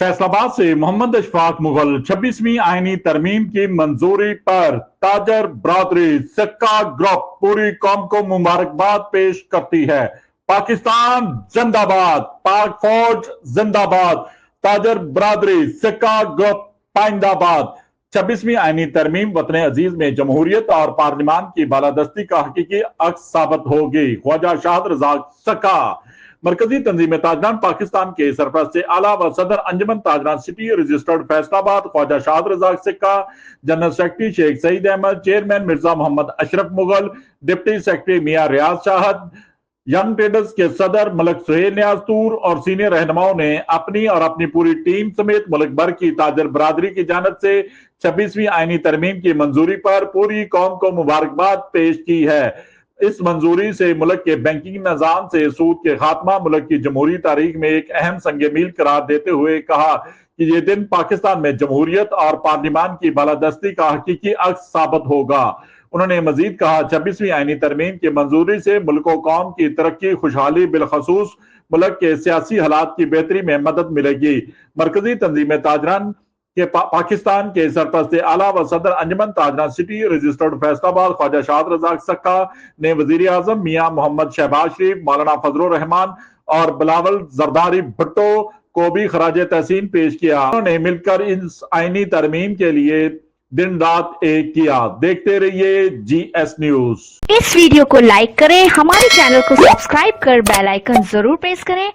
फैसलाबाद से मोहम्मद अशफाक मुगल 26वीं आईनी तरमीम की मंजूरी पर ताजर बरादरी सिक्का ग्रुप पूरी कौम को मुबारकबाद पेश करती है। पाकिस्तान जिंदाबाद, पाक फौज जिंदाबाद, ताजर बरादरी सिक्का ग्रुप पाइंदाबाद। 26वीं आईनी तरमीम वतन अजीज में जमहूरियत और पार्लिमान की बालादस्ती का हकीकी अक्स साबित होगी। ख्वाजा शाहद रज़ाक सक्का मरकजी तंजीम ताजरान पाकिस्तान के सरपरस्त से आला व सदर अंजुमन ताजरान city registered Faisalabad Khwaja Shahid Razzaq Sikka, general secretary Sheikh Saeed Ahmad, chairman Mirza Muhammad Ashraf Mughal, deputy secretary Mian Riaz Shahid, young traders के सदर मलक सुहेल नियाज तूर और सीनियर रहनुमाओं ने अपनी और अपनी पूरी टीम समेत मुल्क भर की ताजर बरादरी की जानिब से 26वीं आईनी तरमीम की मंजूरी पर पूरी कौम को मुबारकबाद पेश की है। इस मंजूरी से मुल्क के बैंकिंग निजाम से सूद के खात्मा, मुल्क की जमहूरी तारीख में एक अहम संग मील करार देते हुए कहा कि ये दिन पाकिस्तान में जमहूरियत और पार्लिमान की बालादस्ती का हकीकी अक्स साबित होगा। उन्होंने मजीद कहा 26वीं आईनी तरमीम की मंजूरी से मुल्क और कौम की तरक्की, खुशहाली, बिलखसूस मुल्क के सियासी हालात की बेहतरी में मदद मिलेगी। मरकजी तंजीम ताजरान के पाकिस्तान के सरपरस्त आला व सदर अंजुमन ताजरान सिटी रजिस्टर्ड फैसलाबाद ख्वाजा शाहद रज़ाक सक्का ने वजीर आजम मियां मोहम्मद शहबाज शरीफ, मौलाना फजलुर रहमान और बिलावल जरदारी भुट्टो को भी खराज तहसीन पेश किया। उन्होंने मिलकर इस आईनी तरमीम के लिए दिन रात एक किया। देखते रहिए GS न्यूज। इस वीडियो को लाइक करें, हमारे चैनल को सब्सक्राइब कर बेल आइकन जरूर प्रेस करें।